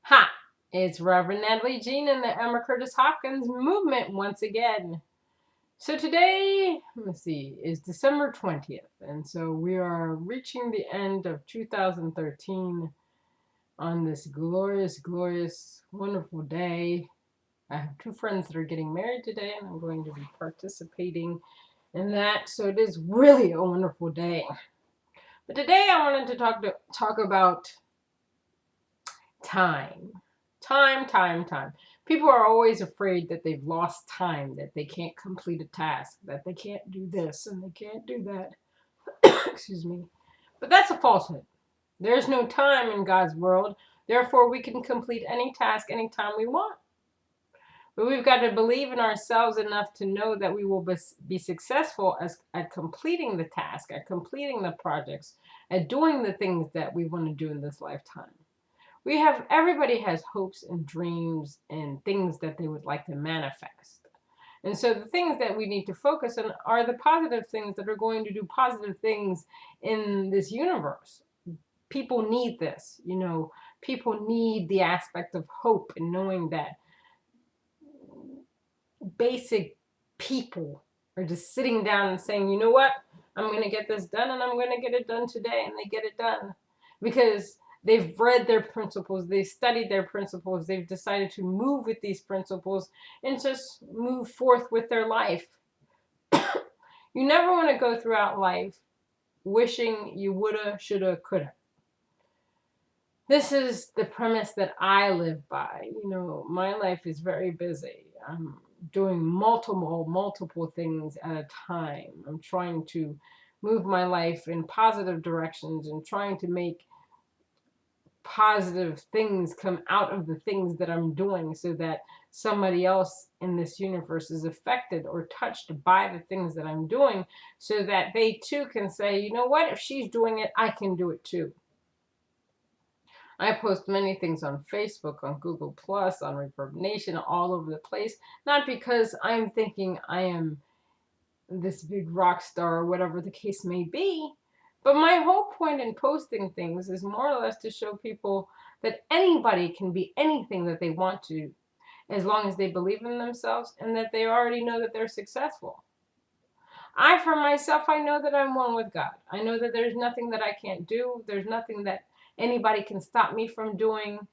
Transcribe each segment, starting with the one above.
Hi, it's Reverend Natalie Jean and the Emma Curtis Hopkins movement once again. So today, let's see, is December 20th, and so we are reaching the end of 2013 on this glorious, glorious, wonderful day. I have two friends that are getting married today, and I'm going to be participating in that. So it is really a wonderful day. But today I wanted to talk about time. Time. People are always afraid that they've lost time, that they can't complete a task, that they can't do this and they can't do that. Excuse me. But that's a falsehood. There's no time in God's world. Therefore, we can complete any task anytime we want. But we've got to believe in ourselves enough to know that we will be successful at completing the task, at completing the projects, at doing the things that we want to do in this lifetime. Everybody has hopes and dreams and things that they would like to manifest. And so the things that we need to focus on are the positive things that are going to do positive things in this universe. People need this, people need the aspect of hope and knowing that basic people are just sitting down and saying, you know what, I'm going to get this done and I'm going to get it done today, and they get it done because they've read their principles, they've studied their principles, they've decided to move with these principles and just move forth with their life. You never want to go throughout life wishing you woulda, shoulda, coulda. This is the premise that I live by. My life is very busy. I'm doing multiple things at a time. I'm trying to move my life in positive directions and trying to make positive things come out of the things that I'm doing so that somebody else in this universe is affected or touched by the things that I'm doing so that they too can say, you know what, if she's doing it, I can do it too. I post many things on Facebook, on Google Plus, on Reverb Nation, all over the place. Not because I'm thinking I am this big rock star or whatever the case may be, but my whole point in posting things is more or less to show people that anybody can be anything that they want to, as long as they believe in themselves and that they already know that they're successful. For myself, I know that I'm one with God. I know that there's nothing that I can't do. There's nothing that anybody can stop me from doing.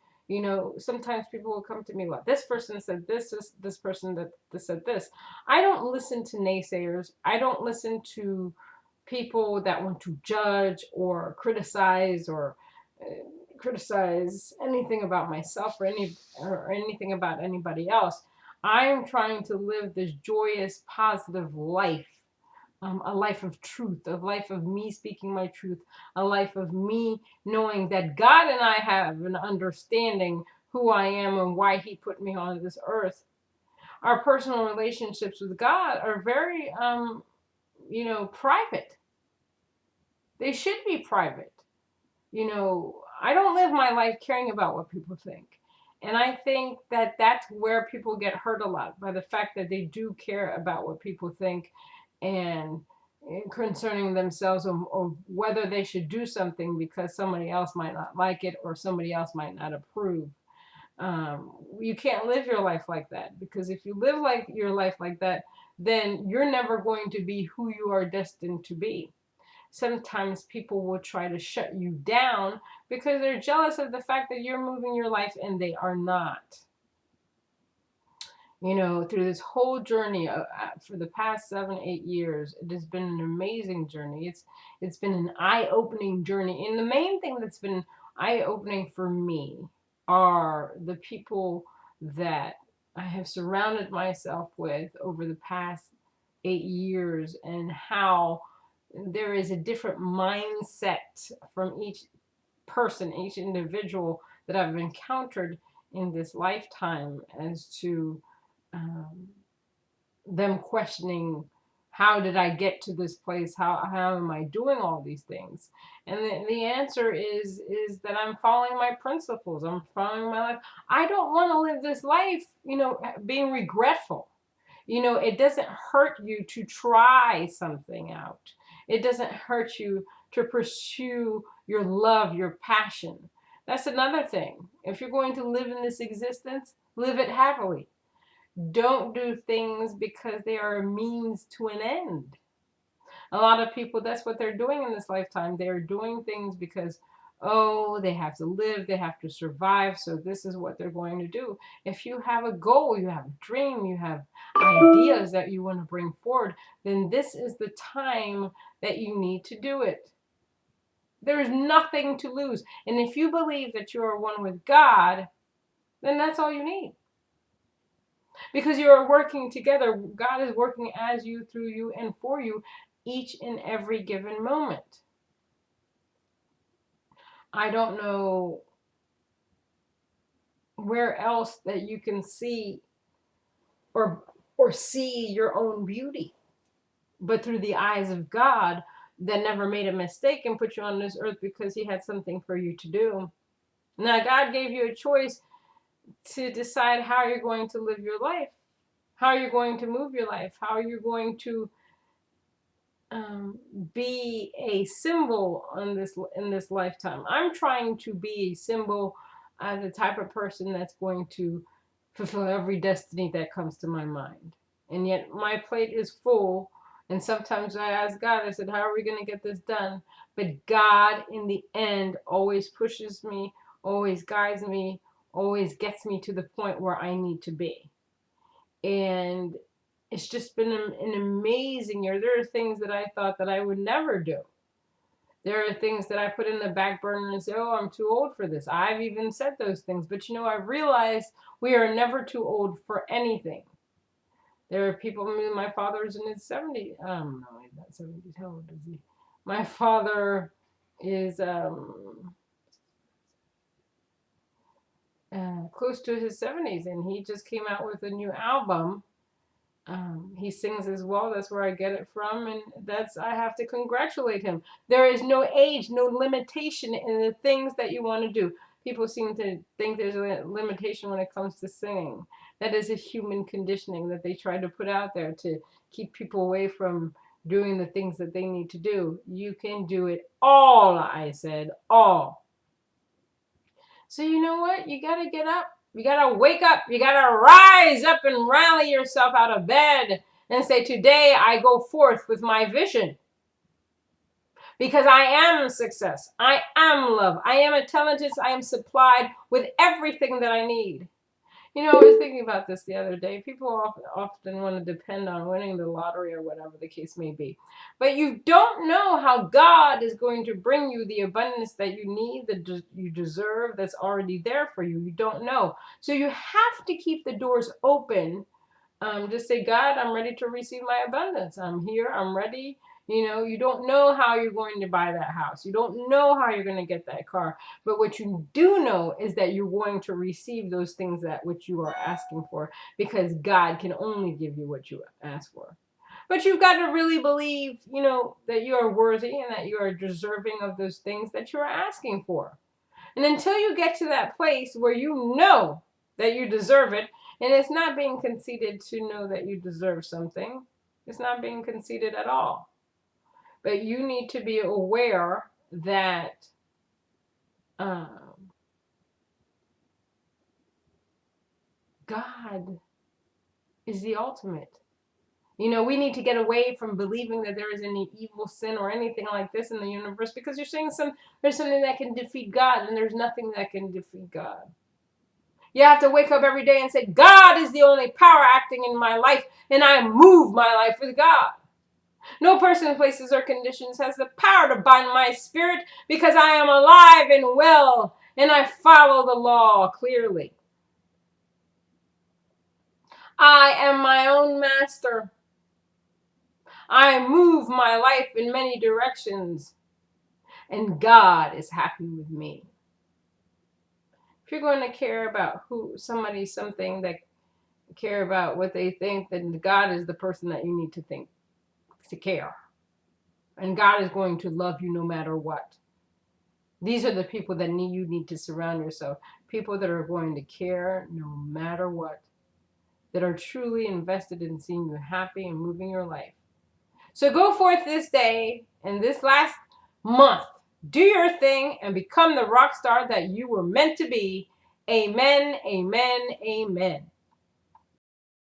Sometimes people will come to me, well, this person said this person that said this. I don't listen to naysayers. I don't listen to people that want to judge or criticize anything about myself or anything about anybody else. I'm trying to live this joyous, positive life, a life of truth, a life of me speaking my truth, a life of me knowing that God and I have an understanding who I am and why He put me on this earth. Our personal relationships with God are very, private. They should be private. I don't live my life caring about what people think. And I think that that's where people get hurt a lot, by the fact that they do care about what people think and concerning themselves of whether they should do something because somebody else might not like it or somebody else might not approve. You can't live your life like that, because if you live your life like that, then you're never going to be who you are destined to be. Sometimes people will try to shut you down because they're jealous of the fact that you're moving your life and they are not. Through this whole journey for the past 7-8 years, it has been an amazing journey. It's been an eye-opening journey, and the main thing that's been eye-opening for me are the people that I have surrounded myself with over the past 8 years, and how there is a different mindset from each person, each individual that I've encountered in this lifetime, as to um, them questioning, how did I get to this place? How am I doing all these things? And the answer is that I'm following my principles. I'm following my life. I don't want to live this life, being regretful. It doesn't hurt you to try something out. It doesn't hurt you to pursue your love, your passion. That's another thing. If you're going to live in this existence, live it happily. Don't do things because they are a means to an end. A lot of people, that's what they're doing in this lifetime. They're doing things because, oh, they have to live, they have to survive, so this is what they're going to do. If you have a goal, you have a dream, you have ideas that you want to bring forward, then this is the time that you need to do it. There is nothing to lose. And if you believe that you are one with God, then that's all you need. Because you are working together. God is working as you, through you, and for you each and every given moment. I don't know where else that you can see or see your own beauty, but through the eyes of God that never made a mistake and put you on this earth because he had something for you to do. Now, God gave you a choice to decide how you're going to live your life, how you're going to move your life, how you're going to be a symbol in this lifetime. I'm trying to be a symbol, the type of person that's going to fulfill every destiny that comes to my mind. And yet my plate is full. And sometimes I ask God, I said, how are we going to get this done? But God, in the end, always pushes me, always guides me, always gets me to the point where I need to be. And it's just been an amazing year. There are things that I thought that I would never do. There are things that I put in the back burner and say, oh, I'm too old for this. I've even said those things. But I've realized we are never too old for anything. There are people, my father's in his 70s. No, he's not 70s. How old is he? My father is close to his 70s, and he just came out with a new album. He sings as well. That's where I get it from, and I have to congratulate him. There is no age, no limitation in the things that you want to do. People seem to think there's a limitation when it comes to singing. That is a human conditioning that they try to put out there to keep people away from doing the things that they need to do. You can do it all, I said, all. So you know what? You got to get up. You got to wake up. You got to rise up and rally yourself out of bed and say, today I go forth with my vision. Because I am success. I am love. I am intelligence. I am supplied with everything that I need. I was thinking about this the other day. People often want to depend on winning the lottery or whatever the case may be. But you don't know how God is going to bring you the abundance that you need, that you deserve, that's already there for you. You don't know. So you have to keep the doors open. Just say, God, I'm ready to receive my abundance. I'm here. I'm ready. You don't know how you're going to buy that house. You don't know how you're going to get that car. But what you do know is that you're going to receive those things that which you are asking for, because God can only give you what you ask for. But you've got to really believe, that you are worthy and that you are deserving of those things that you are asking for. And until you get to that place where you know that you deserve it, and it's not being conceited to know that you deserve something. It's not being conceited at all. But you need to be aware that God is the ultimate. We need to get away from believing that there is any evil, sin, or anything like this in the universe, because you're saying there's something that can defeat God, and there's nothing that can defeat God. You have to wake up every day and say, God is the only power acting in my life, and I move my life with God. No person, places, or conditions has the power to bind my spirit, because I am alive and well, and I follow the law clearly. I am my own master. I move my life in many directions, and God is happy with me. If you're going to care about something that care about what they think, then God is the person that you need to think to care. And God is going to love you no matter what. These are the people that you need to surround yourself. People that are going to care no matter what. That are truly invested in seeing you happy and moving your life. So go forth this day and this last month Do your thing and become the rock star that you were meant to be. Amen, amen, amen.